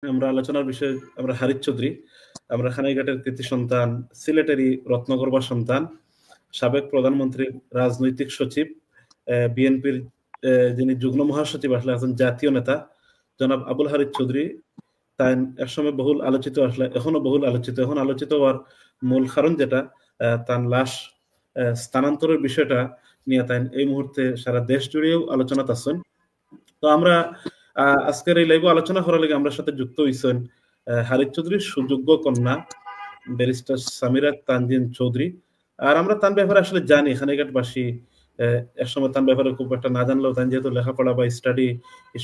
আমরা আলোচনার বিষয়ে আমরা হারিছ চৌধুরী, আমরা খানাইঘাটের কৃতি সন্তান, সিলেটেরই রত্নগর্ভা সন্তান, সাবেক প্রধানমন্ত্রীর রাজনৈতিক সচিব, বিএনপির যিনি যুগ্ম মহাসচিব আসলে আছেন জাতীয় নেতা জনাব আবুল হারিছ চৌধুরী। তাই একসময় বহুল আলোচিত, আসলে এখনো বহুল আলোচিত। এখন আলোচিত হওয়ার মূল কারণ যেটা, তার লাশ স্থানান্তরের বিষয়টা নিয়ে তাই এই মুহূর্তে সারা দেশ জুড়েও আলোচনা আছেন। তো আমরা আজকের এই লাইভ আলোচনা করার লাগে আমরা সাথে যুক্ত হইছেন হারিছ চৌধুরীর সুযোগ্য কন্যা ব্যারিস্টার সামিরা তানজিন চৌধুরী। আর আমরা তার ব্যাপারে আসলে জানি খানিঘাটবাসী একসময় তার ব্যাপারে খুব একটা না জানলেও তাই যেহেতু লেখাপড়া বা স্টাডি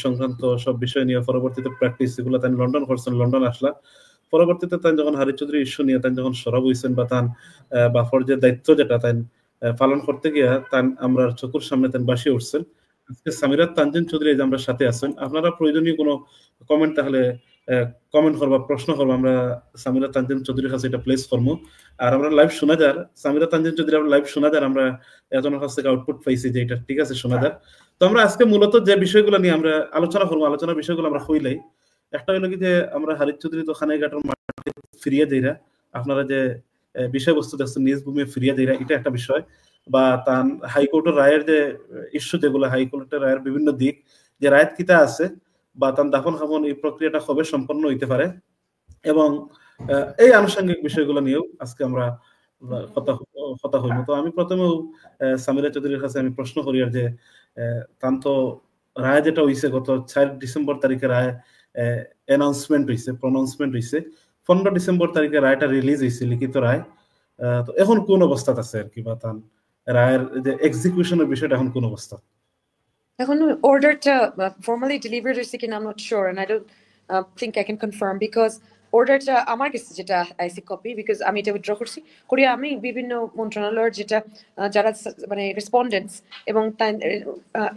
সংক্রান্ত সব বিষয় নিয়ে পরবর্তীতে প্র্যাকটিস এগুলো তাই লন্ডন করছেন, লন্ডন আসলা পরবর্তীতে তাই যখন হারিছ চৌধুরী ইস্যু নিয়ে তাই যখন সরব হইছেন বা তান বাফর যে দায়িত্ব যেটা তাই পালন করতে গিয়া তান আমরা চকুর সামনে তাই বাসিয়ে উঠছেন। আজকে সামিরা তানজিন চৌধুরী যে আমরা সাথে আছেন, আপনারা প্রয়োজনীয় কোনো কমেন্ট তাহলে কমেন্ট করবা, প্রশ্ন করবো, আমরা সামিরা তানজিন চৌধুরীর কাছে এটা প্লেস করবো। আর আমরা লাইভ শোনা যার সামিরা তানজিন চৌধুরী আমরা লাইভ শোনা যার আমরা এজনের কাছ থেকে আউটপুট পাইছি যে এটা ঠিক আছে শোনা যার। তো আমরা আজকে মূলত যে বিষয়গুলো নিয়ে আমরা আলোচনা করবো, আলোচনার বিষয়গুলো আমরা হইলাই। একটা হইলো কি যে আমরা হারিছ চৌধুরী তো খানাইঘাটের মাঠে ফিরিয়ে দেইরা, আপনারা যে বিষয়বস্তু দেখছেন নিজ ভূমি ফিরিয়ে দেইরা, এটা একটা বিষয়। বা তার হাইকোর্টের রায়ের যে ইস্যু, যেগুলো হাইকোর্টের রায়ের বিভিন্ন দিক, যে রায়ত কিতা আছে বা তার দাফন খাফন এই প্রক্রিয়াটা কবে সম্পন্ন হইতে পারে, এবং এই আনুষঙ্গিক বিষয়গুলো নিয়েও আজকে আমরা কথা হইব। তো আমি প্রথমেও সামিরা চৌধুরীর কাছে আমি প্রশ্ন করি আর যে তান তো রায় যেটা হইছে গত 4 ডিসেম্বর তারিখে রায় অ্যানাউন্সমেন্ট হইছে, প্রনাউন্সমেন্ট হইছে, 15 ডিসেম্বর তারিখে রায়টা রিলিজ হইছে, লিখিত রায়। তো এখন কোন অবস্থাতে আছে আর কি, বা তার রায়ের যে এক্সিকিউশনের বিষয়টা এখন কোন অবস্থা? এখন অর্ডারটা ফর্মালি ডেলিভার্ড হয়েছে কিনা I am not sure, and I don't think I can confirm, because অর্ডারটা আমার কাছে যেটা আইসি কপি, বিকজ আমি এটা উইথড্র করছি করিয়া আমি বিভিন্ন মন্ত্রণালয়ের যেটা যারা মানে রেসপন্ডেন্টস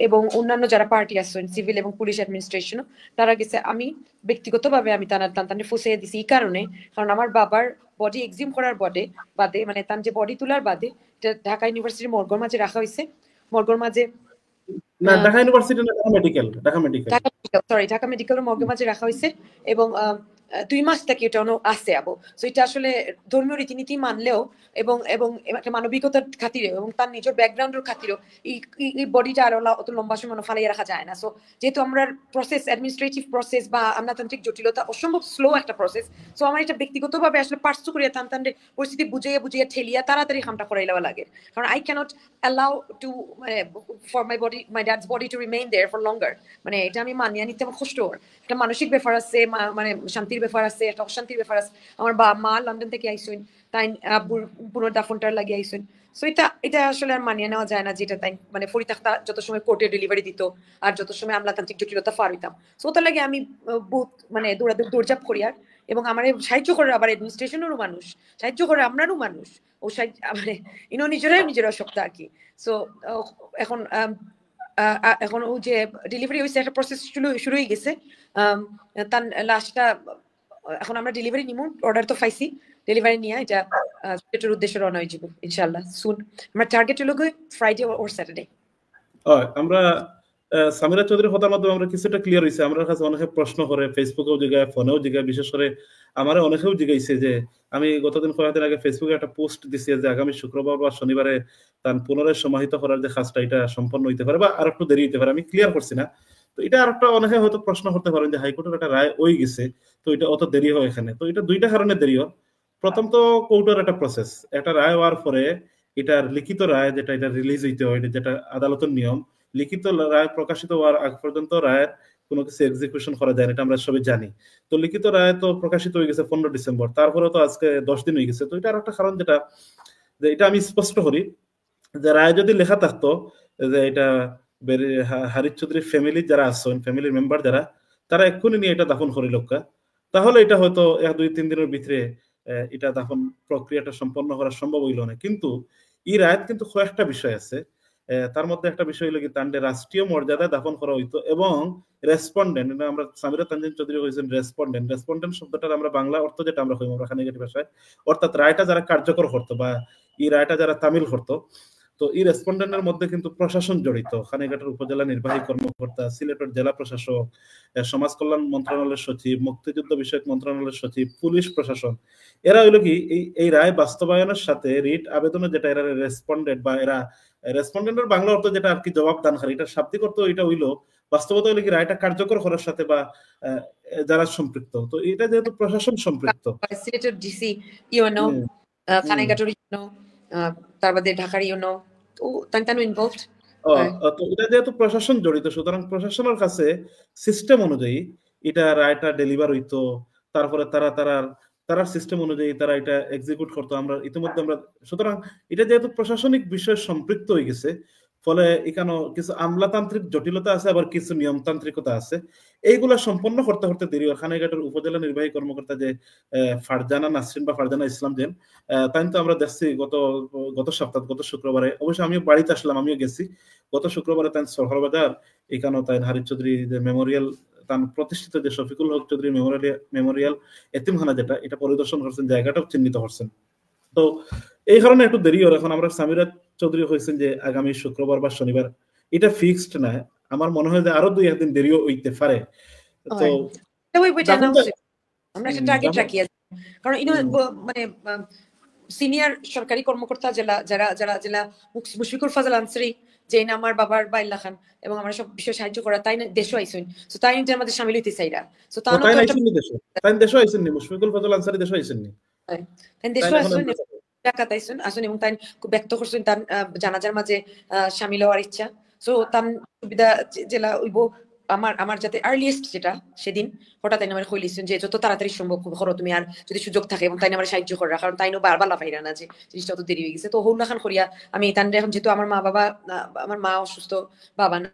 এবং অন্যান্য যারা পার্টি আছেন সিভিল এবং পুলিশ অ্যাডমিনিস্ট্রেশনও তারা গেছে, আমি ব্যক্তিগতভাবে আমি তানে ফুসিয়ে দিছি এই কারণে, কারণ আমার বাবার বডি এক্সিউম করার বাদে মানে তার যে বডি তোলার বাদে ঢাকা ইউনিভার্সিটির মর্গের মাঝে রাখা হয়েছে, মর্গের মাঝে না ঢাকা ইউনিভার্সিটি না, ঢাকা মেডিকেলের মর্গের মাঝে রাখা হয়েছে এবং 2 মাস থেকে এটা আছে আবো। সো এটা আসলে ধর্মীয় রীতিনীতি মানলেও এবং এবং একটা মানবিকতার খাতিরে এবং তার নিজের ব্যাকগ্রাউন্ডের খাতিরেও এই বডিটা আর অত লম্বা সময় ফালাইয়া রাখা যায় না। সো যেহেতু আমরা প্রসেস অ্যাডমিনিস্ট্রেটিভ প্রসেস বা আমলাতান্ত্রিক জটিলতা অসম্ভব স্লো একটা প্রসেস, সো আমার এটা ব্যক্তিগতভাবে আসলে পার্সু করিয়া তান্তান্ডে পরিস্থিতি বুঝিয়ে ঠেলিয়া তাড়াতাড়ি কামটা করাই লওয়া লাগে, কারণ I cannot allow to for my dad's body to remain there for longer. মানে এটা আমি মানিয়ে নিতে আমার কষ্ট, একটা মানসিক ব্যাপার আছে, মানে শান্তির ব্যাপার আছে, একটা অশান্তির ব্যাপার আছে। আমার মা লন্ডন থেকে আইসুন, তাই পুনর্দাফনটার লাগিয়ে আইসুন। সো এটা আসলে আর মানিয়ে নেওয়া যায় না, যেটা তাই মানে ফরিতাক্তা যত সময় কোর্টে ডেলিভারি দিত আর যত সময় আমলাতান্ত্রিক জটিলতা পার হইতাম। সো ওটার লাগে আমি বহুত মানে দৌড়ঝাঁপ করি আর, এবং আমার সাহায্য করে আবার অ্যাডমিনিস্ট্রেশনেরও মানুষ সাহায্য করে, আমরারও মানুষ ও মানে নিজেরা শক্ত আর কি। সো এখন এখন ও যে ডেলিভারি হয়েছে একটা প্রসেস শুরু হয়ে গেছে, তার লাস্টটা এখন আমরা ডেলিভারি নিমু, অর্ডার তো পাইছি, ডেলিভারি নিয়ে এটা এটার উদ্দেশ্যে রওনা হয়ে যাব ইনশাআল্লাহ সুন। আমরা টার্গেট হলো ফ্রাইডে অর স্যাটারডে। আমরা সামিরা চৌধুরীর কথার মাধ্যমে আমরা কিছুটা ক্লিয়ার হয়েছে। আমার কাছে অনেকে প্রশ্ন করে, ফেসবুকেও জিগায়, ফোনেও জিগায়, বিশেষ করে আমার অনেকেও জিগাইছে যে আমি গতদিন কয়েকদিন আগে ফেসবুকে একটা পোস্ট দিছি যে আগামী শুক্রবার বা শনিবারে তার পুনরায় সমাহিত করার যে কাজটা এটা সম্পন্ন হইতে পারে বা আর একটু দেরি হইতে পারে, আমি ক্লিয়ার করছি না। তো এটা আর একটা অনেকে হয়তো প্রশ্ন করতে পারেন যে হাইকোর্টের একটা রায় হয়ে গেছে, তো এটা অত দেরি হয় এখানে। তো এটা দুইটা কারণে দেরি হয়। প্রথম তো কোর্টের একটা প্রসেস, একটা রায় হওয়ার পরে এটার লিখিত রায় যেটা এটা রিলিজ হইতে হয়, যেটা আদালতের নিয়ম, লিখিত রায় প্রকাশিত হওয়ার আগ পর্যন্ত রায়ের কোনো কিছু এক্সিকিউশন করা যায় না, এটা আমরা সবাই জানি। তো লিখিত রায় তো প্রকাশিত হয়ে গেছে 15 ডিসেম্বর, তারপরে তো আজকে 10 দিন হয়ে গেছে। তো এটা আর একটা কারণ যেটা, যে এটা আমি স্পষ্ট করি যে রায় যদি লেখা থাকতো যে এটা হারিছ চৌধুরীর ফ্যামিলি যারা আছেন, ফ্যামিলির মেম্বার যারা, তারা এক্ষুনি নিয়ে এটা দাফন করি লোকা, তাহলে এটা হয়তো 1-2-3 দিনের ভিতরে এটা দাফন প্রক্রিয়াটা সম্পন্ন করা সম্ভব হইল না। কিন্তু এই রায়ত কিন্তু কয়েকটা বিষয় আছে, তার মধ্যে একটা বিষয় হলো কি তান্ডে রাষ্ট্রীয় মর্যাদায় দাফন করা হইতো এবং রেসপন্ডেন্ট, আমরা সামিরা তানজিন চৌধুরী হয়েছেন রেসপন্ডেন্ট শব্দটার আমরা বাংলা অর্থ যেটা আমরা কই আমরা খানিগাটি ভাষায়, অর্থাৎ রায়টা যারা কার্যকর করতো বা এই রায়টা যারা তামিল করতো, তো এই রেসপন্ডেন্টের মধ্যে কিন্তু প্রশাসন জড়িত, খানিঘাটের উপজেলা নির্বাহী কর্মকর্তা, সিলেটের জেলা প্রশাসক, সমাজ কল্যাণ মন্ত্রণালয়ের সচিব, মুক্তিযুদ্ধ বিষয়ক মন্ত্রণালয়ের সচিব, পুলিশ প্রশাসন, এরা হইলো কি এই রায় বাস্তবায়নের সাথে রিট আবেদনে যেটা এরা রেসপন্ডেন্ট বা এরা রেসপন্ডেন্টের বাংলা অর্থ যেটা আর কি জবাবদানকারী, এটা শাব্দিক অর্থ এটা হইলো বাস্তবতা হইলো কি রায়টা কার্যকর করার সাথে বা যারা সম্পৃক্ত, তো এটা যেহেতু প্রশাসন সম্পৃক্ত, সিলেটের ডিসি ইউনো, খানাইঘাটের ইউনো, তার বাদে ঢাকার ইউনো, তো তানু ইনভলভড। তো এটা যেহেতু প্রশাসন জড়িত, সুতরাং প্রশাসনের কাছে সিস্টেম অনুযায়ী এটা রায়টা ডেলিভার হইতো, তারপরে তারা সিস্টেম অনুযায়ী তারা এটা এক্সিকিউট করতো। আমরা ইতিমধ্যে আমরা, সুতরাং এটা যেহেতু প্রশাসনিক বিষয়ে সম্পৃক্ত হয়ে গেছে, ফলে এখানে কিছু আমলাতান্ত্রিক জটিলতা আছে, আবার কিছু নিয়মতান্ত্রিকতা আছে, এইগুলা সম্পন্ন করতে করতে দেরি হয়। খানাইঘাটের উপজেলা নির্বাহী কর্মকর্তা যে ফারজানা নাসরিন বা ফারজানা ইসলাম যেন, তাই তো আমরা দেখছি গত সপ্তাহ, গত শুক্রবারে, অবশ্যই আমিও বাড়িতে আসলাম, আমিও গেছি, গত শুক্রবারে তাই সরহরবাজার এখানেও তাই হারিস চৌধুরী যে মেমোরিয়াল, তার প্রতিষ্ঠিত যে শফিকুল হক চৌধুরী মেমোরিয়াল এতিমখানা যেটা, এটা পরিদর্শন করছেন, জায়গাটাও চিহ্নিত করছেন। তো এই কারণে একটু দেরি হল। এখন আমরা সামিরা চৌধুরী হয়েছেন যে আগামী শুক্রবার বা শনিবার, এটা ফিক্সড না, আমার মনে হয় যে আরো 2-1 দিন দেরিও হইতে পারে। তো আমরা একটা টার্গেট রাখি, কারণ মানে সিনিয়র সরকারি কর্মকর্তা জেলা মুশফিকুল ফাজল আনসারী, যে আমার বাবার বাইল্লা খান এবং আমরা সব বিষয়ে সাহায্য করা, তাই দেশও আইসুন, তো তাই আমাদের সামিল হইতে চাইরা, তো তাই দেশও আইসেন নি, মুশফিকুল ফাজল আনসারী দেশও আইসেন নি, তাই দেশও আইসুন, ঢাকাতে আইসুন আসুন, এবং তাই খুব ব্যক্ত করছেন তার জানাজার মাঝে সামিল হওয়ার ইচ্ছা। সো তার সুবিধা জেলা হইব আমার যাতে আর্লিয়েস্ট যেটা সেদিন হঠাৎ আমার কইলিছেন যে যত তাড়াতাড়ি সম্ভব করো তুমি, আর যদি সুযোগ থাকে, এবং তাই আমার সাহায্য করা, কারণ তাই বারবার লাফাইরা না যে জিনিসটা অত দেরি হয়ে গেছে। তো হৌলা খান করিয়া আমি তান এখন, যেহেতু আমার মা অসুস্থ, বাবা না,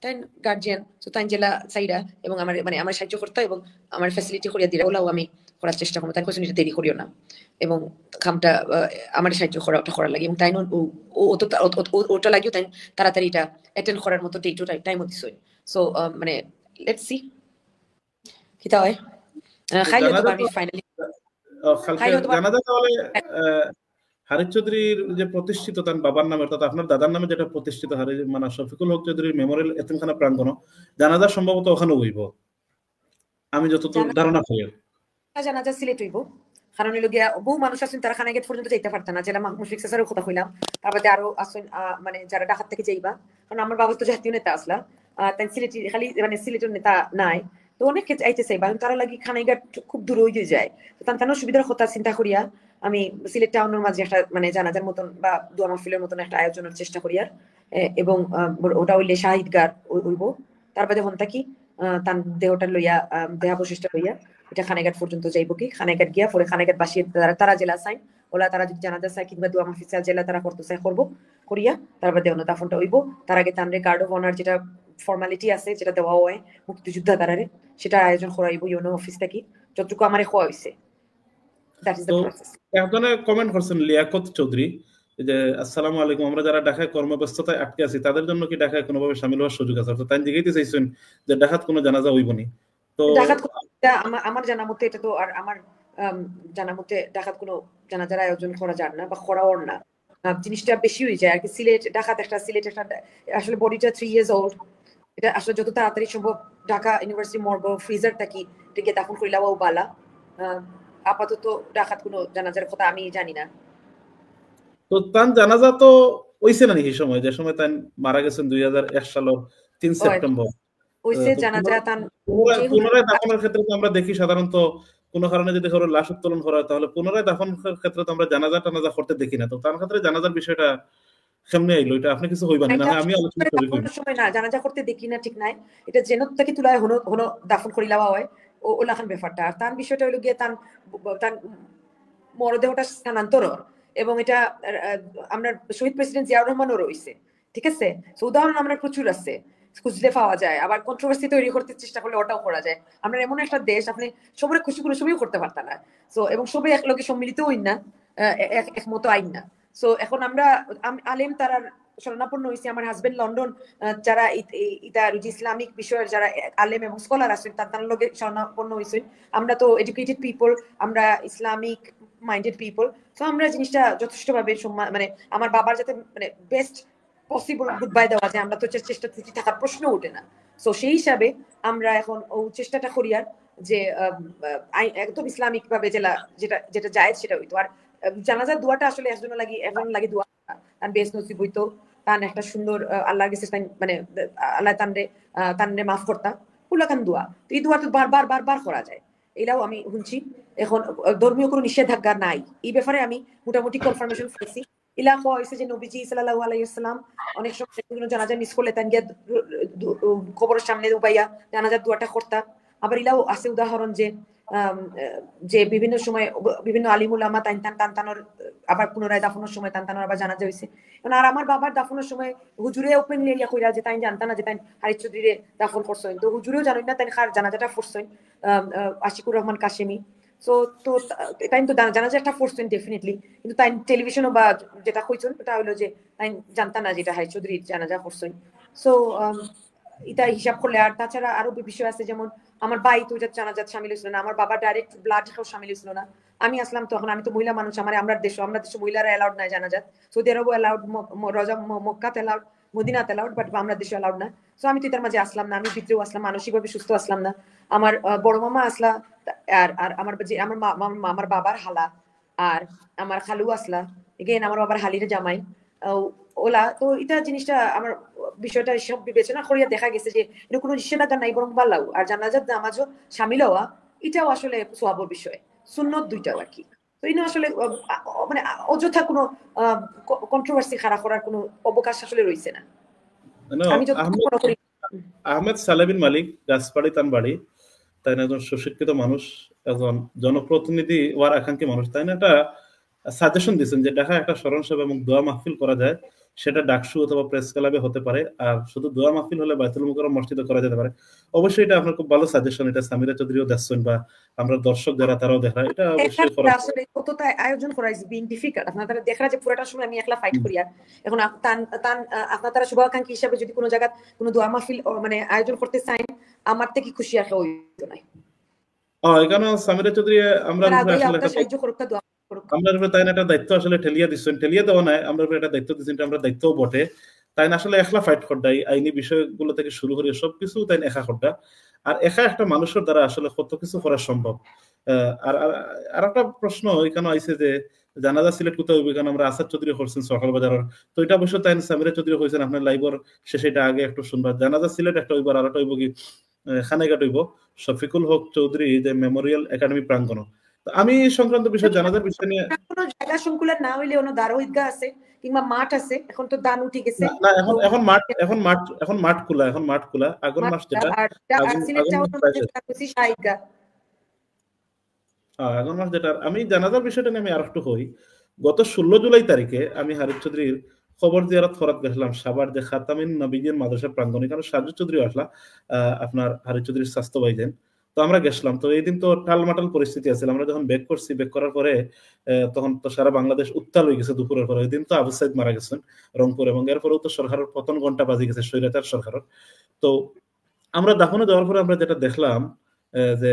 তাই গার্জিয়ান, তো তাই জেলা চাইরা এবং আমার সাহায্য করতে এবং আমার ফ্যাসিলিটি করিয়া দিরা, ওলাও আমি করার চেষ্টা করবো। তাই কোশ্চেন দেরি করিও না, এবং খামটা আমার সাহায্য করা লাগে, এবং তাই ওটা লাগিও তাই তাড়াতাড়ি এটা অ্যাটেন্ড করার মতো ডেট টাইমও দিস। সো মানে লেটস সি কিতা হয়। খাইলে তো আমি ফাইনালি জানাজা তাহলে হারিস চৌধুরীর যে প্রতিষ্ঠিত তার বাবার নামে, অর্থাৎ আপনার দাদার নামে যেটা প্রতিষ্ঠিত মানে শফিকুল হক চৌধুরীর মেমোরিয়াল এতিমখানা প্রাঙ্গণ, জানাজা সম্ভবত ওখানে হইব, আমি যতদূর ধারণা করি। জানাজা সিলেট হইব, কারণ হইল গিয়া বহু মানুষ আছেন তারা খানাইঘাট পর্যন্ত যাইতে পারত না, যেটা মুশফিক স্যারের কথা কইলাম, তারপরে আরো আছেন মানে যারা ঢাকা থেকে যাইবা, কারণ আমার বাবা তো জাতীয় নেতা আসলা, তাই সিলেটি খালি মানে সিলেটের নেতা নাই, তো অনেক আইতে চাইবা, তারা লাগি খানাইঘাট খুব দূর হয়ে যায়, তো তার সুবিধার কথা চিন্তা করিয়া আমি সিলেট টাউনের মাঝে একটা মানে জানাজার মতন বা দোয়া মাহফিলের মতন একটা আয়োজনের চেষ্টা করিয়ার, এবং ওটা হইলে শাহিদগার হইব, তারপরে হন থাকি তার দেহটা লইয়া দেহাবশিষ্ট লইয়া এটা খানাইঘাট পর্যন্ত যাইব, কি খানাইঘাট গিয়া পরে খানাইঘাট বাসী তারা জেলা চাই, ওলা তারা যদি জানাজা চাই কিংবা দোয়া মাহফিল জেলা তারা করতে চাই করবো, করিয়া তারপর দেওয়া দাফনটা হইব। তার আগে তানরে গার্ড অফ অনার যেটা ফর্মালিটি আছে, যেটা দেওয়া হয় মুক্তিযোদ্ধা তারারে, সেটা আয়োজন করাইব ইউনো অফিস থেকে, যতটুকু আমারে খোয়া হইছে। That is the process. একজনে কমেন্ট করছেন লিয়াকত চৌধুরী যে আসসালামু আলাইকুম, আমরা যারা ঢাকায় কর্মব্যস্ততায় আটকে আছি তাদের জন্য কি ঢাকায় কোনোভাবে শামিল হওয়ার সুযোগ আছে? তো তাই জিজ্ঞাইতে চাইছেন যে ঢাকাত কোনো জানাজা হইবনি? তো ঢাকাত আমার জানা মতে এটা তো, আর আমার জানা মতে ঢাকাত কোনো জানাজার আয়োজন করা যায় না বা করাও না, জিনিসটা বেশি হয়ে যায় আর কি। সিলেট একটা আসলে বডিটা 3 years old, এটা আসলে যত তাড়াতাড়ি সম্ভব ঢাকা ইউনিভার্সিটি মর্গ ফ্রিজার থাকি এটাকে দাফন করিলাও বালা। আপাতত ঢাকাত কোনো জানাজার কথা আমি জানি না। তো তার জানাজা তো হইছে না এই সময়, যে সময় তাই মারা গেছেন 2001 সালের 3 সেপ্টেম্বর, হইছে জানাজা তান পুনরায় দাফনের ক্ষেত্রে আমরা দেখি সাধারণত কোনো কারণে যদি কারো লাশ উত্তোলন করা হয় তাহলে পুনরায় দাফনের ক্ষেত্রে তো আমরা জানাজা টানাজা করতে দেখি না। তো তার ক্ষেত্রে জানাজার বিষয়টা কেমনে আইলো, এটা আপনি কিছু হইবানি না? আমি আলোচনা করি সময় না জানাজা করতে দেখি না, ঠিক নাই, এটা জেনত থেকে তুলায় হনো দাফন করিলাওয়া হয় ও লাখান ব্যাপারটা। আর তার বিষয়টা হইলো গিয়ে তার মরদেহটা স্থানান্তর, এবং এটা আমরা শহীদ প্রেসিডেন্ট জিয়াউর রহমানও রয়েছে, ঠিক আছে। তো উদাহরণ আমরা প্রচুর আছে, খুঁজলে পাওয়া যায়, আবার কন্ট্রোভার্সি তৈরি করতে চেষ্টা করলে ওটাও করা যায়। আমরা এমন একটা দেশ, আপনি সবাই খুশি করে সবই করতে পারতাম না, সো এবং সবাই একলগে সম্মিলিত হইন না, একমতো আইন না। সো এখন আমরা আলেম তারার শরণাপন্ন হয়েছি। আমার হাজবেন্ড লন্ডন যারা ইতা ইসলামিক বিষয়ের যারা আলেম এবং স্কলার আছেন তার লগে শরণাপন্ন হয়েছেন। আমরা তো এডুকেটেড পিপল, আমরা ইসলামিক মাইন্ডেড পিপল, তো আমরা জিনিসটা যথেষ্টভাবে মানে আমার বাবার যাতে মানে বেস্ট পসিবল গুড বাই দেওয়া যায়, আমরা তো চেষ্টা থাকার প্রশ্ন ওঠে না। সো সেই হিসাবে আমরা এখন ও চেষ্টাটা করি আর যে একদম ইসলামিক ভাবে যেটা যেটা জায়েজ সেটা হইতো। আর জানাজার দোয়াটা আসলে একজন লাগি দোয়া তার বেশ নসিব হইতো, তার একটা সুন্দর আল্লাহর কাছে মানে আল্লাহ তানরে মাফ করতা উল্লাখান দোয়া। তো এই দোয়া তো বারবার করা যায়, এটাও আমি শুনছি। এখন ধর্মীয় কোনো নিষেধাজ্ঞা নাই এই ব্যাপারে, আমি মোটামুটি কনফার্মেশন পেয়েছি। ইলা হয়েছে যে নবীজি সাল্লাল্লাহু আলাইহি ওয়াসাল্লাম অনেক সময় জানাজা মিস করলে তান গিয়া কবরের সামনে উবাইয়া জানাজার দোয়াটা করতা। আবার ইলাও আছে উদাহরণ যে যে বিভিন্ন সময় বিভিন্ন আলিমুল আমা তানতানোর আবার পুনরায় দাফনের সময় তানতানোর আবার জানাজা হয়েছে। আর আমার বাবার দাফনের সময় হুজুরে ওপেনলি ইয়া কইরা যে তাই জানতা না যে তাই হারিস চৌধুরীরে দাফন করছেন, তো হুজুরেও জানেন না তাই খার জানাজাটা করছেন আশিকুর রহমান কাশেমি। সো তো তাই তো জানাজাটা করছেন ডেফিনেটলি, কিন্তু তাই টেলিভিশনও বা যেটা কইছেন ওটা হলো যে তাই জানতা না যেটা হারিস চৌধুরীর জানাজা করছেন। সো এটা হিসাব করলে। আর তাছাড়া আরো বিষয় আছে, যেমন আমার ভাই তো এটা জানাজাত সামিল হয়েছিল না, আমার বাবা ডাইরেক্ট ব্লাড সামিল হয়েছিল না। আমি আসলাম তখন, আমি তো মহিলা মানুষ, আমরা দেশে মহিলারা অ্যালাউড নাই জানাজাত। সৌদি আরবও অ্যালাউড, রজা মক্কাতে অ্যালাউড, মদিনাতে অ্যালাউড, বাট আমরা দেশে অ্যালাউড না। সো আমি তো এটার মাঝে আসলাম না, আমি ভিতরেও আসলাম, মানসিকভাবে সুস্থ আসলাম না। আমার বড় মামা আসলা, আর আমার বাবার হালা আর আমার খালু আসলা, এগেন আমার বাবার হালির জামাই ওলা। তো এটা জিনিসটা আমার বিষয়টা সব বিবেচনা করিয়া দেখা গেছে যে এটা কোনো নিষেধাজ্ঞা নাই, বরং বাল্লাও। আর জানাজাত নামাজও সামিল হওয়া এটাও আসলে সোয়াবের বিষয়, সুন্নত দুইটাও আর কি। তো এই আসলে মানে অযথা কোনো কন্ট্রোভার্সি খাড়া করার কোনো অবকাশ আসলে রয়েছে না। আমি যতক্ষণ করি আহমেদ সালেবিন মালিক গাছপাড়ি তান বাড়ি, তাই না একজন সুশিক্ষিত মানুষ, একজন জনপ্রতিনিধি হওয়ার আকাঙ্ক্ষী মানুষ, তাই না একটা সাজেশন দিচ্ছেন যে ঢাকা একটা স্মরণ সভা এবং দোয়া মাহফিল করা যায়, সেটা ডাকসু অথবা প্রেস ক্লাবে হতে পারে, আর শুধু দোয়া মাহফিল হলে বাইতুল মুকাররম মসজিদে করা যেতে পারে। অবশ্যই এটা আপনার খুব ভালো সাজেশন, এটা সামিরা চৌধুরীও দেখছেন বা আমরা দর্শক যারা তারাও দেখা, এটা অবশ্যই আসলে কতটা আয়োজন করা ইজ বিং ডিফিকাল্ট। আপনারা দেখা যে পুরোটা সময় আমি একলা ফাইট করি। আর এখন আপনারা শুভাকাঙ্ক্ষী হিসাবে যদি কোনো জায়গা কোনো দোয়া মাহফিল মানে আয়োজন করতে চান, আমার থেকে খুশি আর হইতো না। এখানে সামিরা চৌধুরী আমরা সাহায্য করুক, আমরা তাই না একটা দায়িত্ব আসলে ঠেলিয়া দিচ্ছেন, ঠেলিয়া দেওয়া নাই, আমরা একটা দায়িত্ব দিচ্ছেন, আমরা দায়িত্বও বটে। তাই না আসলে একলা ফাইট করডাই আইনি বিষয়গুলো থেকে শুরু করে সবকিছু তাই একা করডা। আর একা একটা মানুষের দ্বারা আসলে কত কিছু করা সম্ভব। আর একটা প্রশ্ন এখানে আইছে যে জানাজা সিলেক্ট করতে হবে, কারণ আমরা আসাদ চৌধুরী করছেন সকাল বাজারের, তো এটা অবশ্য তাই সামিরা চৌধুরী হয়েছেন আপনার লাইভর শেষে, এটা আগে একটু শুনবা। জানাজা সিলেট একটা হইবার, আর একটা হইব কি খানাইঘাট হইব শফিকুল হক চৌধুরী যে মেমোরিয়াল একাডেমি প্রাঙ্গণ। আমি সংক্রান্ত বিষয় জানাজার বিষয় নিয়ে কোনো জায়গা সংকুলের না হইলে অন্য দারো ঈদগাহ আছে কিংবা মাঠ আছে, এখন তো দান উঠে গেছে না, এখন মাঠ খোলা আগর মাস যেটা আগর মাস যেটা। আমি জানাজার বিষয়টা নিয়ে আমি আর একটু হই, গত 16 জুলাই তারিখে আমি হারিস চৌধুরীর খবর জিয়ারত ফরাত গেছিলাম সাভার যে খাতামিন নবীজির মাদ্রাসা প্রাঙ্গণে, কারণ সাজু চৌধুরী আসলা আপনার হারিস চৌধুরীর স্বাস্থ্য ভাইজেন, তো আমরা গেছিলাম। তো এই দিন তো টালমাটাল পরিস্থিতি আছে, আমরা যখন ব্যাক করছি, ব্যাক করার পরে তখন তো সারা বাংলাদেশ উত্তাল হয়ে গেছে দুপুরের পরে। ওই দিন তো আবু সাইদ মারা গেছেন রংপুর, এবং এরপরেও তো সরকারের পতন ঘন্টা বাজে গেছে স্বৈরাচার সরকারের। তো আমরা দাফনে যাওয়ার পরে আমরা যেটা দেখলাম যে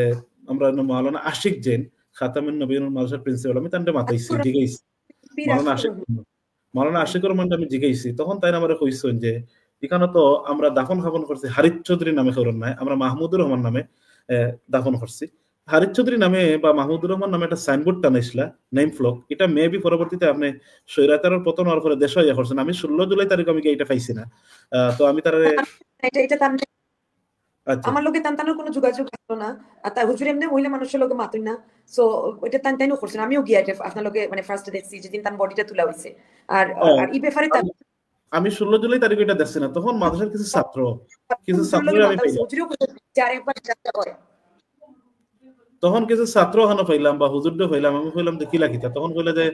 আমরা মাওলানা আশিক জৈন খাতামিন নবীর মাদ্রাসার প্রিন্সিপাল, আমি তান্ডে মাতাইছি জিগাইছি মাওলানা আশিকুর রহমান আমি জিগাইছি, তখন তাই আমার কইছেন যে এখানে তো আমরা দাফন খাফন করছি হারিস চৌধুরীর নামে করুন নাই, আমরা মাহমুদুর রহমান নামে দাফন করছি। হারিস চৌধুরী নামে বা মাহমুদুর রহমান নামে একটা সাইনবোর্ড টানাইছিলা নেম ফ্লক, এটা মেবি পরবর্তীতে আপনি স্বৈরাচারের পতন হওয়ার পরে দেশ ইয়া করছেন। আমি 16 জুলাই তারিখ আমি এটা পাইছি না, তো আমি তার আমার লোকে তান্তানোর কোনো যোগাযোগ হলো না। আর তার হুজুর এমনি মহিলা মানুষের লোকে মাতুই না, সো ওইটা তান্তাইনও করছেন। আমিও গিয়া আপনার লোকে মানে ফার্স্ট দেখছি যেদিন তার বডিটা তোলা হয়েছে। আর এই ব্যাপারে আমি 16 জুলাই তারিখ এটা দেখছি না, তখন মাদ্রাসার কিছু ছাত্র তখন কিছু ছাত্র ওখানে পাইলাম বা হুজুরদের পাইলাম, আমি কইলাম দেখি লাখিতা, তখন কইলে যে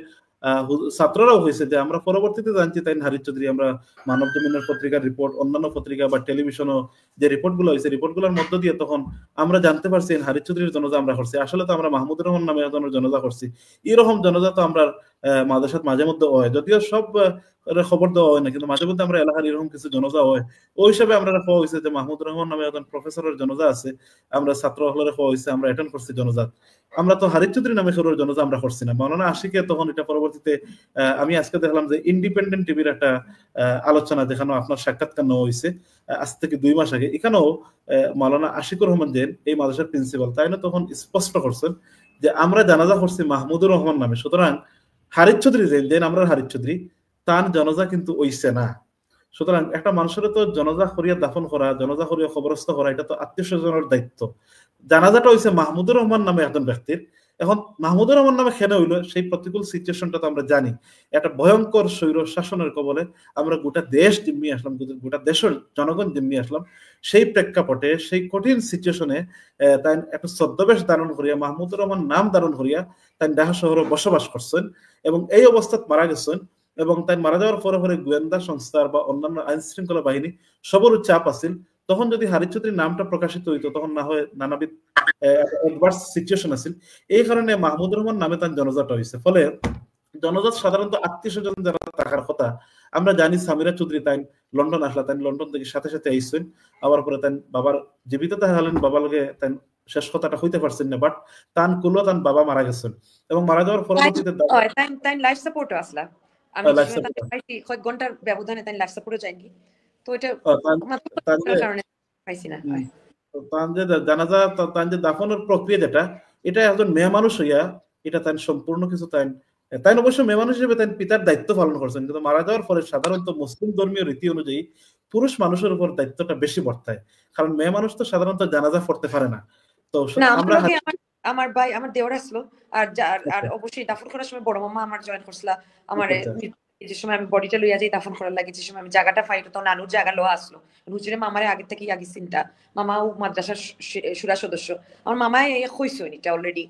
ছাত্ররাও হয়েছে যে আমরা পরবর্তীতে জানছি তাই হারিস চৌধুরী আমরা মানব জমিনের পত্রিকার রিপোর্ট, অন্যান্য পত্রিকা বা টেলিভিশনও যে রিপোর্ট গুলো হয়েছে, রিপোর্ট গুলোর মধ্য দিয়ে তখন আমরা জানতে পারছি হারিস চৌধুরীর জনজা আমরা করছি। আসলে তো আমরা মাহমুদুর রহমান নামে একজনের জনজা করছি, এরকম জনজা তো আমরা মাদ্রাসাত মাঝে মধ্যে হয়, যদিও সব খবর দেওয়া হয় না, কিন্তু মাঝে মধ্যে আমরা এলাকার এরকম কিছু জনজা হয়, ওই হিসাবে আমরা খাওয়া হয়েছে যে মাহমুদুর রহমান নামে একজন প্রফেসরের জনজা আছে, আমরা ছাত্র হলের খাওয়া হয়েছে, আমরা অ্যাটেন্ড করছি জনজা। আমরা তো হারিস চৌধুরী নামে শুরুর জনজা আমরা করছি না, মাওলানা আশিকে তখন এটা পরবর্তীতে আমি আজকে দেখলাম যে ইন্ডিপেন্ডেন্ট টিভির একটা আলোচনা যেখানে আপনার সাক্ষাৎকার নেওয়া হয়েছে আজ থেকে 2 মাস আগে, এখানেও মাওলানা আশিকুর রহমান জেন এই মাদ্রাসার প্রিন্সিপাল তাই না তখন স্পষ্ট করছেন যে আমরা জানাজা করছি মাহমুদুর রহমান নামে, সুতরাং হারিস চৌধুরী জেন আমরা হারিস চৌধুরী তার জনজা কিন্তু ওইছে না। সুতরাং একটা মানুষের তো জনজা করিয়া দাফন করা, জনজা করিয়া খবরস্থ করা, এটা তো আত্মীয় স্বজনের দায়িত্ব। জানাজাটা হইছে মাহমুদুর রহমান নামে একজন ব্যক্তির। এখন মাহমুদুর রহমান নামে কেন হইলো সেই প্রতিকূল সিচুয়েশনটা তো আমরা জানি, একটা ভয়ঙ্কর স্বৈর শাসনের কবলে আমরা গোটা দেশ জিম্মি আসলাম, গোটা দেশের জনগণ জিম্মি আসলাম। সেই প্রেক্ষাপটে সেই কঠিন সিচুয়েশনে তাই একটা ছদ্মবেশ ধারণ করিয়া মাহমুদুর রহমান নাম ধারণ করিয়া তাই ঢাকা শহরে বসবাস করছেন এবং এই অবস্থাত মারা গেছেন। এবং তাই মারা যাওয়ার পরে পরে গোয়েন্দা সংস্থার বা অন্যান্য আইন শৃঙ্খলা বাহিনী সবরও চাপ আছিল, তখন যদি হারিস চৌধুরীর নামটা প্রকাশিত হইতো তখন না হয় নানাবিধ অ্যাডভার্স সিচুয়েশন আছিল। এই কারণে মাহমুদুর রহমান নামে তার জনজাত হয়েছে। ফলে জনজাত সাধারণত আত্মীয় স্বজন যারা থাকার কথা, আমরা জানি সামিরা চৌধুরী তাই লন্ডন আসলা, তাই লন্ডন থেকে সাথে সাথে আইসেন, আবার পরে তাই বাবার জীবিত হলেন, বাবার লগে তাই শেষ কথাটা হইতে পারছেন না, বাট তান কুলো তান বাবা মারা গেছেন এবং মারা যাওয়ার পরবর্তীতে তাই লাইফ সাপোর্টও আসলা, আমি কয়েক ঘন্টার ব্যবধানে তাই লাইফ সাপোর্টও যাইনি, তো এটা কারণে পাইছি না। তান যে জানাজা তান যে দাফনের প্রক্রিয়া যেটা, এটা একজন মেয়ে মানুষ হইয়া এটা তাই সম্পূর্ণ কিছু তাই তাই অবশ্য মেয়ে মানুষ হিসেবে তাই পিতার দায়িত্ব পালন করছেন, কিন্তু মারা যাওয়ার পরে সাধারণত মুসলিম ধর্মীয় রীতি অনুযায়ী পুরুষ মানুষের উপর দায়িত্বটা বেশি বর্তায়, কারণ মেয়ে মানুষ তো সাধারণত জানাজা পড়তে পারে না। তো আমরা আমার ভাই আমার দেওর আসলো, আর অবশ্যই দাফন করার সময় বড় মামা আমার জয়েন করছিল, আমার যে সময় আমি বডিটা লইয়া যাই দাফন করার লাগে, যে সময় আমি জায়গাটা পাই তো নানুর জায়গা লওয়া আসলো, হুজুরে মামারে আগে থেকেই আগে চিন্তা, মামাও মাদ্রাসার সুরা সদস্য, আমার মামাই কইছো এটা অলরেডি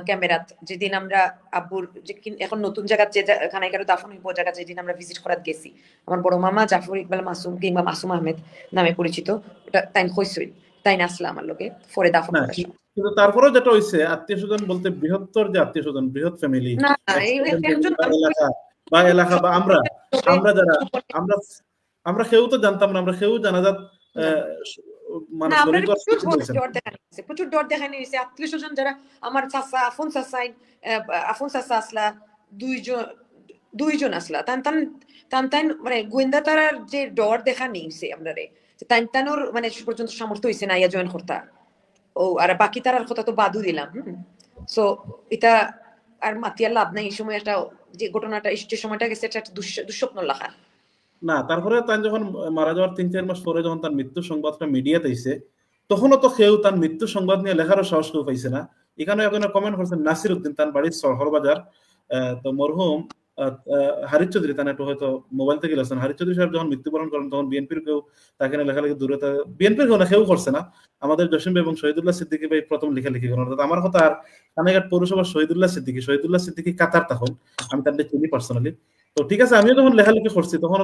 ক্যামেরাত, যেদিন আমরা আব্বুর যে এখন নতুন জায়গা যে খানাইকারো দাফন হইব জায়গা যেদিন আমরা ভিজিট করার গেছি, আমার বড় মামা জাফর ইকবাল মাসুম কিংবা মাসুম আহমেদ নামে পরিচিত, ওটা তাই কইছই, তাই আসলা আমার লোকে পরে দাফন করার। কিন্তু তারপরেও যেটা হইছে আত্মীয় স্বজন বলতে বৃহত্তর যে আত্মীয় স্বজন, বৃহৎ ফ্যামিলি বা এলাকা বা আমরা যারা আমরা কেউ তো জানতাম না, আমরা কেউ জানাজাত প্রচুর ডর দেখানি হয়েছে। আত্মীয় স্বজন যারা আমার চাচা আফন চাচা আসলা, দুইজন আসলা, তান মানে গোয়েন্দা তারার যে ডর দেখা নিয়েছে আমরা রে, তানোর মানে পর্যন্ত সামর্থ্য হয়েছে না ইয়া জয়েন করতা, ও আর বাকি তারার কথা তো বাদু দিলাম। সো এটা আর মাতিয়ার লাভ নাই, এই সময় একটা যে ঘটনাটা যে সময়টা গেছে এটা একটা দুঃস্বপ্ন লেখা না। তারপরে তার যখন মারা যাওয়ার 3-4 মাস পরে যখন তার মৃত্যু সংবাদটা মিডিয়াতে আইছে, তখনও তো কেউ তার মৃত্যু সংবাদ নিয়ে লেখারও সাহস কেউ পাইছে না। এখানে একজন কমেন্ট করছেন নাসির উদ্দিন, তার বাড়ির শহরবাজার, তো মরহুম হারিস চৌধুরী তার একটু হয়তো মোবাইল থেকে লেখছেন, হারিস চৌধুরী সাহেব যখন মৃত্যুবরণ করেন তখন বিএনপির কেউ তাকে লেখালেখি দূরে, বিএনপির কেউ না কেউ করছে না, আমাদের জসিম এবং শহীদুল্লাহ সিদ্দিকী ভাই প্রথম লেখালেখি করেন। আমার কথা আর কানাইঘাট পৌরসভার শহীদুল্লাহ সিদ্দিকী কাতার, তখন আমি তাদের চিনি পার্সোনালি। তো ঠিক আছে, আমিও যখন লেখালেখি করছি তখন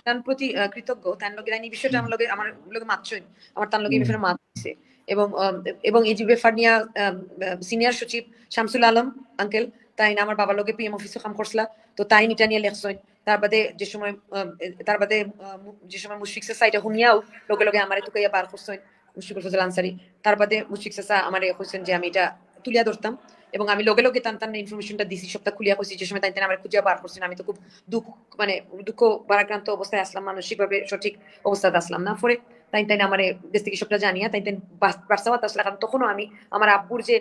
তার প্রতি কৃতজ্ঞ, তার লোকের এই বিষয়টা আমার লোকে মাতছই, আমার তার লোকে বিষয়টা মাতছে। এবং এই যে ব্যাপার নিয়ে সিনিয়র সচিব শামসুল আলম আঙ্কেল তাই আমার বাবার লোকে পিএম অফিসে কাম করছিলা, তো তাই নিটা নিয়ে লেখছই। তার বাদে যে সময় মুশফিক সাইটা শুনিয়াও লোকে লোকে আমার তুকাইয়া বার করছেন মুশফিকুল ফজল আনসারি, তার বাদে মুশফিক চাচা আমার কইছেন যে আমি এটা তুলিয়া ধরতাম, এবং আমি লগে লগে তান ইনফরমেশনটা দিছি, সবটা খুলিয়া কইছি। যে সময় তাই আমার খুঁজিয়া বার করছেন, আমি তো খুব দুঃখ ভারাক্রান্ত অবস্থায় আসলাম, মানসিকভাবে সঠিক অবস্থাতে আসলাম না। পরে তাই আমার দেশ থেকে সবটা জানিয়া তাই বার্সাওয়াত আসলাম, কারণ তখনও আমি আমার আব্বুর যে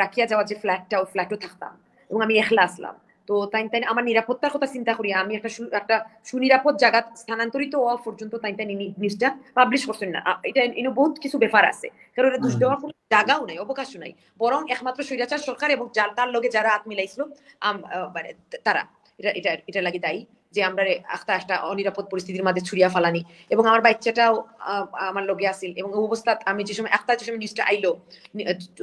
রাখিয়া যাওয়ার যে ফ্ল্যাটটা ওই ফ্ল্যাটও থাকতাম এবং আমি একলা আসলাম। তো তাই আমার নিরাপত্তার কথা চিন্তা করি আমি একটা সুনিরাপদ জায়গা স্থানান্তরিত হওয়া পর্যন্ত তাই নিউজটা পাবলিশ করছেন না। এটা বহুত কিছু ব্যাপার আছে, কারণ এটা দোষ দেওয়ার কোনো জায়গাও নাই, অবকাশও নাই, বরং একমাত্র স্বৈরাচার সরকার এবং তার লগে যারা হাত মিলাইছিল মানে তারা এটা লাগি দায়ী যে আমরা একটা অনিরাপদ পরিস্থিতির মাঝে ছুড়িয়া ফালানি। এবং আমার বাচ্চাটাও আমার লগে আসিল, এবং ওই অবস্থা আমি যে সময় নিউজটা আইলো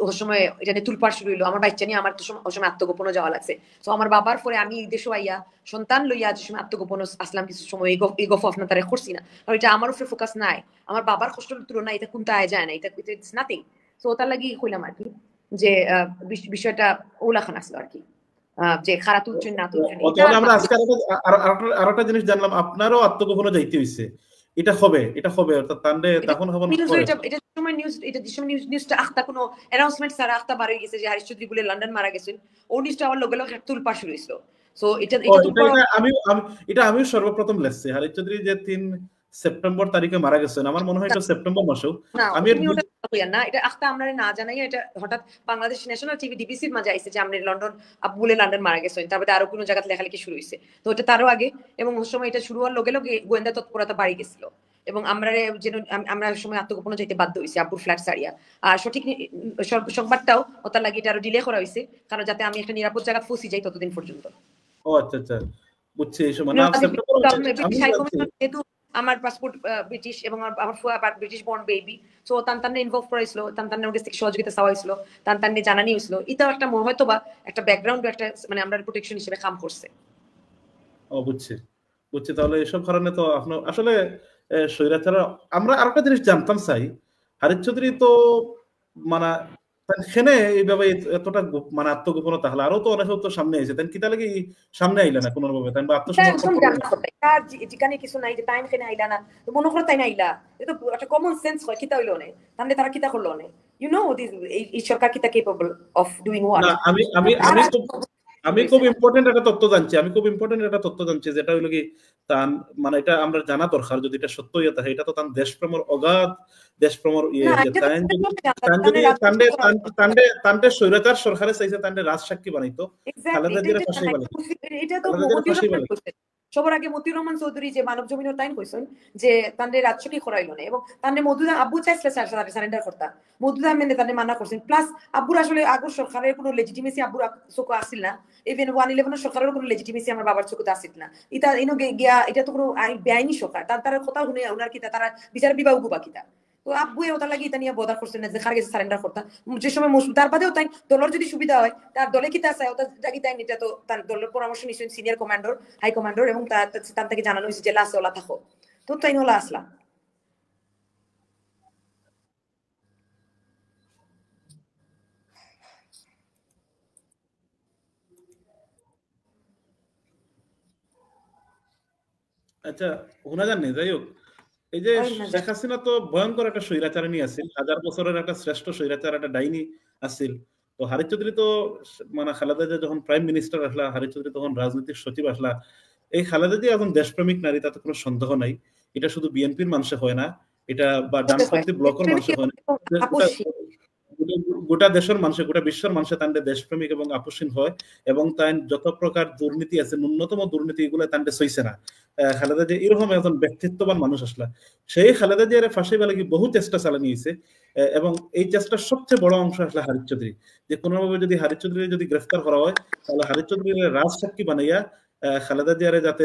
ওই সময় এটা নিয়ে তুলপাড় শুরু হইলো, আমার বাচ্চা নিয়ে আমার তো ওই সময় আত্মগোপনও যাওয়া লাগছে। তো আমার বাবার পরে আমি দেশে আইয়া সন্তান লইয়া যে সময় আত্মগোপন আসলাম কিছু সময় এই গফ আপনার তারা করছি না, কারণ এটা আমার উপরে ফোকাস নাই, আমার বাবার কষ্টের তুলনায় এটা কোনটা আয় যায় না, এটা ইটস নাথিং। তো ওটার লাগি কইলাম আর কি যে বিষয়টা ওলাখান আসলো আর কি। যে খারা তুলছেন না তুলছেন তাহলে আমরা আজকে আরেকটা জিনিস জানলাম, আপনারও আত্মগোপনে যাইতে হইছে। এটা হবে অর্থাৎ তান্ডে তখন হবন এটা সময় নিউজ, এটা সময় নিউজটা আখতা কোনো অ্যানাউন্সমেন্ট ছাড়া আখতা বার হয়ে গেছে যে হারিস চৌধুরী বলে লন্ডন মারা গেছেন, ও নিউজটা আমার লগে লগে তুলপা শুরু হইছিল। সো এটা আমি সর্বপ্রথম লেখছি হারিস চৌধুরী যে 3 সেপ্টেম্বর তারিখে মারা গেছেন, আমার মনে হয় এটা সেপ্টেম্বর মাসেও। আমি না এটা আখতা আমরা না জানাই, এটা হঠাৎ বাংলাদেশ ন্যাশনাল টিভি ডিবিসির মাঝে আইছে যে আমরা লন্ডন আব্বু বলে লন্ডন মারা গেছেন, তারপরে আরো কোনো জায়গাতে লেখালেখি শুরু হইছে। তো এটা তারও আগে, এবং ওই সময় এটা শুরু হওয়ার লগে লগে গোয়েন্দা তৎপরতা বাড়ি গেছিল, এবং আমরা যেন আমরা সময় আত্মগোপনে যাইতে বাধ্য হইছি আব্বুর ফ্ল্যাট ছাড়িয়া। আর সঠিক সংবাদটাও ওটার লাগে এটা আরো ডিলে করা হইছে, কারণ যাতে আমি একটা নিরাপদ জায়গা ফসি যাই ততদিন পর্যন্ত। ও আচ্ছা আচ্ছা, বুঝছি। এই সময় না যেহেতু আমার পাসপোর্ট ব্রিটিশ এবং আমার ফুয়া ব্রিটিশ বর্ন বেবি, সো তান্তানে ইনভলভ করাইছিল, তান্তানের কাছ থেকে সহযোগিতা চাওয়া হয়েছিল, তান্তানে জানানি হয়েছিল, এটাও একটা হয়তো বা একটা ব্যাকগ্রাউন্ড, একটা মানে আমরা প্রোটেকশন হিসেবে কাম করছে। ও বুঝছি। তাহলে এসব কারণে তো আপনার আসলে স্বৈরাচার। আমরা আরেকটা জিনিস জানতাম চাই, হারিস চৌধুরী তো মানে সেখানে এইভাবে এতটা মানে আত্মগোপনতা হলে আরো তো অনেক তো সামনে এসে তাই কিতা লাগে সামনে আইলা না কোনোভাবে, তাই বা যেখানে কিছু নাই যে তাই এখানে আইলা না, তো মনে করো তাই না আইলা, এটা তো একটা কমন সেন্স হয়, কিতা হইলো না তাহলে তারা কিতা করলো না, ইউ নো দিস এই সরকার কিতা কেপেবল অফ ডুইং হোয়াট। আমি খুব ইম্পর্টেন্ট একটা তথ্য জানছি, যেটা হইলো কি তান মানে এটা আমরা জানা দরকার, যদি এটা সত্য হইয়া থাকে এটা তো তান দেশপ্রেমর অগাধ দেশপ্রেমর তান্ডে স্বৈরাচার সরকারে চাইছে তান্ডে রাজসাক্ষী বানাইতো, খালেদা জিয়ার ফাঁসি বানাইতো। এটা তো সবার আগে মতিউর রহমান চৌধুরী যে মানব জমিনের তাইন কইছেন যে তান্ডে রাজসাক্ষী করাইলো না, এবং তান্ডে মধুদা আব্বু চাইছিল সারেন্ডার করতা, মধুদা মেনে তান্ডে মানা করছেন। প্লাস আব্বুর আসলে আগর সরকারের কোনো লেজিটিমেসি আব্বুর চোখে আসিল না, ইভেন 111 সরকারের কোনো লেজিটিমেসি আমার বাবার চোখে আসিল না। এটা ইনো গিয়া এটা তো কোনো বেআইনি সরকার, তার কথা শুনে ওনার কিতা তারা বিচার বিভাগ বাকিটা, তো আব্বু ওটা লাগি এটা নিয়ে বদার করছেন না যে খার গেছে সারেন্ডার করতা। যে সময় তার বাদেও তাই দলের যদি সুবিধা হয় তার দলে কিতা চায় ওটা জাগি তাই এটা তো তার দলের পরামর্শ নিচ্ছেন সিনিয়র কমান্ডার হাই কমান্ডার, এবং তার থেকে জানানো হয়েছে যে লাসে ওলা থাকো, তো তাই হলা আসলাম। আচ্ছা শোনা যাননি, যাই হোক এই যে শেখ হাসিনা তো ভয়ঙ্কর একটা স্বৈরাচারণী আছিল, 1000 বছরের একটা শ্রেষ্ঠ স্বৈরাচার, একটা ডাইনি আছিল। তো হারিস চৌধুরী তো মানে খালেদা জিয়া যখন প্রাইম মিনিস্টার আসলা, হারিস চৌধুরী তখন রাজনৈতিক সচিব আসলা। এই খালেদা জিয়া এখন দেশপ্রেমিক নারী, তাতে কোনো সন্দেহ নাই। এটা শুধু বিএনপির মানুষে হয় না, এটা বা ডানপন্থী ব্লকের মানুষে হয় না, গোটা দেশের মানুষে গোটা বিশ্বের মানুষে তান্ডে দেশপ্রেমিক এবং আপোষহীন হয়, এবং তাই যত প্রকার দুর্নীতি আছে ন্যূনতম দুর্নীতি এগুলো তান্ডে সইছে না। খালেদা জিয়া এরকম একজন ব্যক্তিত্ববান মানুষ আসলা, সেই খালেদা জিয়ার ফাঁসি বেলা কি বহু চেষ্টা চালানো হয়েছে, এবং এই চেষ্টার সবচেয়ে বড় অংশ আসলে হারিস চৌধুরী। যে কোনোভাবে যদি হারিস চৌধুরী যদি গ্রেফতার করা হয় তাহলে হারিস চৌধুরীর রাজসাক্ষী বানাইয়া খালেদা জিয়ারে যাতে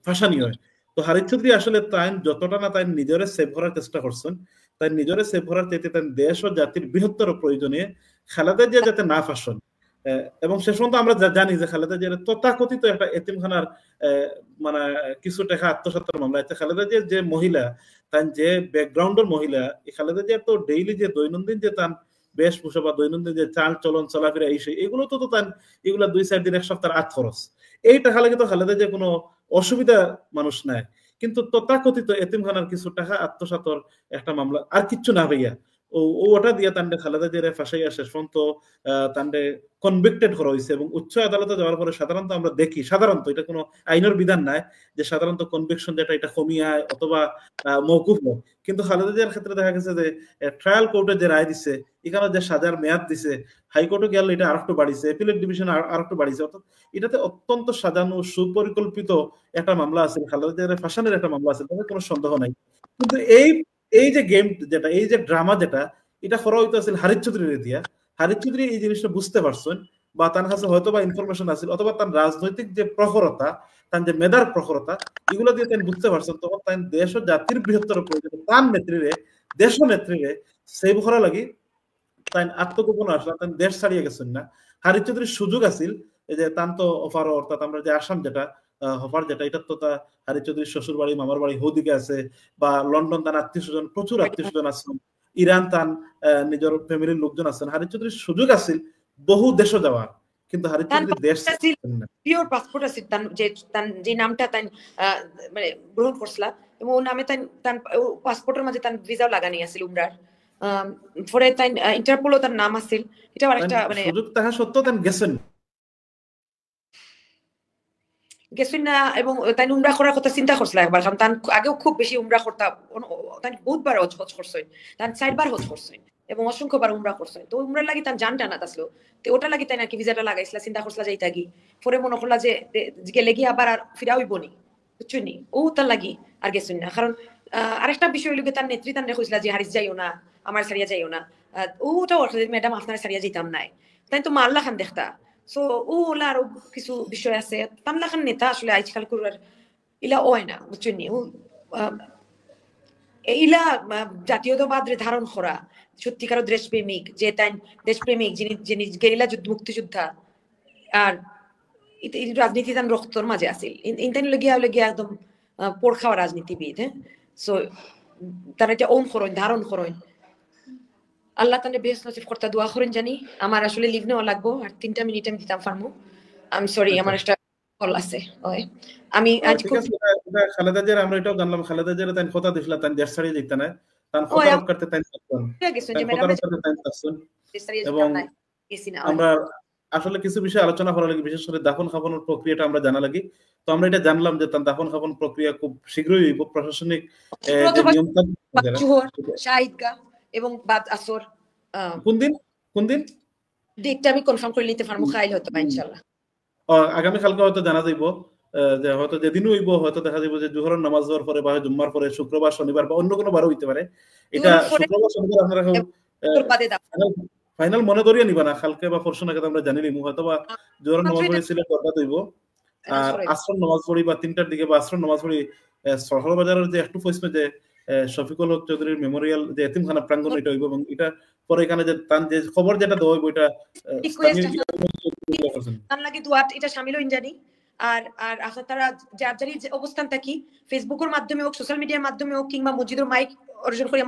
ফাঁসানি হয়। তো হারিস চৌধুরী আসলে তাই যতটা না তাই নিজেরে সেভ করার চেষ্টা করছেন, তাই নিজেরে সেভ করার চাইতে তাই দেশ ও জাতির বৃহত্তর প্রয়োজনে খালেদা জিয়া যাতে না ফাঁসন। এবং শেষ পর্যন্ত আমরা জানি যে খালেদা জিয়ার তথাকথিত একটা এতিমখানার মানে কিছু টাকা আত্মসাতের মামলা আছে। খালেদা জিয়ার যে মহিলা, তার যে ব্যাকগ্রাউন্ডের মহিলা, এই খালেদা জিয়ার তো ডেইলি যে দৈনন্দিন যে তার বেশভূষা বা দৈনন্দিন যে চাল চলন চলাফেরা এই এগুলো তো তার এগুলা 2-4 দিন এক সপ্তাহ আত খরচ, এই টাকা লাগে তো খালেদা জিয়া কোনো অসুবিধা মানুষ নাই। কিন্তু তথাকথিত এতিমখানার কিছু টাকা আত্মসাতর একটা মামলা আর কিচ্ছু না ভাইয়া, ওটা দিয়ে তান্ডে খালেদা জিয়ারে ফাঁসাইয়া শেষ পর্যন্ত তান্ডে কনভিক্টেড করা হয়েছে। এবং উচ্চ আদালতে যাওয়ার পরে সাধারণত আমরা দেখি, সাধারণত এটা কোনো আইনের বিধান নাই যে সাধারণত কনভিকশন যেটা এটা কমিয়ায় অথবা মওকুফ হয়, কিন্তু খালেদা জিয়ার ক্ষেত্রে দেখা গেছে যে ট্রায়াল কোর্টে যে রায় দিছে, এখানে যে সাজার মেয়াদ দিছে, হাইকোর্টে গেল এটা আরেকটু বাড়িছে, অ্যাপিলেট ডিভিশন আরেকটু বাড়িছে, অর্থাৎ এটাতে অত্যন্ত সাজানো সুপরিকল্পিত একটা মামলা আছে, খালেদা জিয়ার ফাঁসানোর একটা মামলা আছে, তাতে কোনো সন্দেহ নাই। কিন্তু এই যে গেম যেটা, এই যে ড্রামা যেটা, এটা করা হইতে আছে হারিস চৌধুরীর দিয়া। হারিস চৌধুরী এই জিনিসটা বুঝতে পারছেন, বা তার কাছে হয়তো বা ইনফরমেশন আছে, অথবা তার রাজনৈতিক যে প্রখরতা, তার যে মেধার প্রখরতা, এগুলো দিয়ে তিনি বুঝতে পারছেন, তখন তাই দেশ ও জাতির বৃহত্তর প্রয়োজন তার নেত্রীরে, দেশ নেত্রীরে সেভ করা লাগি তাই আত্মগোপন আসলা, তাই দেশ ছাড়িয়ে গেছেন না। হারিস চৌধুরীর সুযোগ আছিল এই যে তান্ত অফার, অর্থাৎ আমরা যে আসাম যেটা হফার যেটা, এটা তো হারিস চৌধুরীর শ্বশুর বাড়ি মামার বাড়ি হৌদিকে আছে, বা লন্ডন তার আত্মীয় স্বজন প্রচুর আত্মীয় স্বজন আছেন, ইরান তার নিজের ফ্যামিলির লোকজন আছেন। হারিস চৌধুরীর সুযোগ আছিল বহু দেশে যাওয়ার, কিন্তু হারিস চৌধুরী দেশ না পিওর পাসপোর্ট আছে তান যে নামটা তান মানে গ্রহণ করছলা এবং ও নামে তান পাসপোর্টের মাঝে তান ভিসাও লাগানি আছিল উমরার পরে তাই ইন্টারপোলও তার নাম আছিল। এটা আরেকটা মানে সুযোগ তাহা সত্ত্বেও তান গেছেন না এবং তাই উমরা করার কথা চিন্তা করছিল একবার, কারণ তান আগেও খুব বেশি উমরা করতা, তাই বহুতবার হজ করছেন, তান 4বার হজ করছেন এবং অসংখ্যবার উমরা করছেন। তো উমরার লাগি তার জান টানা আসলো, তো ওটা লাগি তাই নাকি ভিসাটা লাগাইছিল, চিন্তা করছিল যাইতা গি পরে মনে করলা যে গেলে গিয়ে আবার আর ফিরা হইব নি, বুঝছই নি, ও তার লাগি আর গেছেন না। কারণ আরেকটা বিষয় হইল তার নেত্রী তান কইছিল যে হারিস যাইও না, আমার সারিয়া যাইও না, ওটাও ম্যাডাম আপনার সারিয়া যেতাম নাই, তাই তো মাল্লা খান দেখতা। সো ওলা আরো কিছু বিষয় আছে, তামলা খান নেতা আসলে আজকাল করার ইলা হয় না, বুঝছেন নি, ইলা জাতীয়তাবাদরে ধারণ করা সত্যিকার দেশপ্রেমিক, যে তাই দেশপ্রেমিক যিনি যিনি গেরিলা যুদ্ধ মুক্তিযোদ্ধা আর রাজনীতি তান রক্তর মাঝে আছিল, ইন্টারনেট লগিয়া একদম পোড় খাওয়া রাজনীতিবিদ। হ্যাঁ, সো তারা এটা ওন করেন, ধারণ করেন। আল্লাহ তাহলে বেশ নসিব করতে দোয়া করেন জানি। আমার আসলে লিভ নেওয়া লাগবো, আর 3টা মিনিট আমি দিতাম পারবো। আমি সরি, আমার একটা কল আছে। আমি আজ ঠিক আছে, খালেদা জিয়ার আমরা এটাও জানলাম, খালেদা জিয়ার তাই কথা দিছিল তাই দেশ ছাড়িয়ে যেতে না, তান খোদারক করতে তাই থাকছেন এবং আমরা আসলে কিছু বিষয় আলোচনা করা লাগি, বিশেষ করে দাফন কাফনের প্রক্রিয়াটা আমরা জানা লাগি। তো আমরা এটা জানলাম যে তার দাফন কাফন প্রক্রিয়া খুব শীঘ্রই হইব, প্রশাসনিক শাহিদগাহ এবং বাদ আসর। কোন দিন ডেটটা আমি কনফার্ম করে নিতে পারবো, খাইল হয়তো ইনশাআল্লাহ আগামী কালকে হয়তো জানা যাইব, যে হয়তো যেদিনও হইব হয়তো দেখা যাবে যে জোহরের নামাজ হওয়ার পরে বা জুম্মার পরে শুক্রবার শনিবার বা অন্য কোনো বারও হইতে পারে। এটা শুক্রবার শনিবার আপনারা ফাইনাল মনে করিয়ে নিবা না, কালকে বা পরশু নাগাদ আমরা জানি নিব, হয়তো বা জোহরের নামাজ পড়ে ছিল বরবাদ হইব, আর আসর নামাজ পড়ি বা 3টার দিকে বা আসর নামাজ পড়ি সহল বাজারের যে একটু পয়সা যে শফিকুল হক চৌধুরীর মেমোরিয়াল যে এতিমখানা প্রাঙ্গণ এটা হইব, এবং এটা পরে এখানে যে তান যে খবর যেটা দেওয়া হইব এটা লাগে দুয়াত এটা শামিল হইন জানি। আর আর আসলে তারা যার যারই অবস্থান থাকি ফেসবুকের মাধ্যমে হোক, সোশ্যাল মিডিয়ার মাধ্যমে হোক, কিংবা মসজিদের মাইক অর্জন করে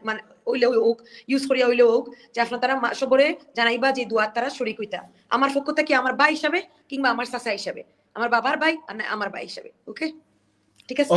মানে হইলে হোক, ইউজ করিয়া হইলে হোক, যে আপনার তারা সবরে জানাইবা যে দুয়াত তারা শরীক হইতা, আমার পক্ষ থেকে আমার ভাই হিসাবে কিংবা আমার চাচা হিসাবে, আমার বাবার ভাই আর আমার ভাই হিসাবে। ওকে, ঠিক আছে।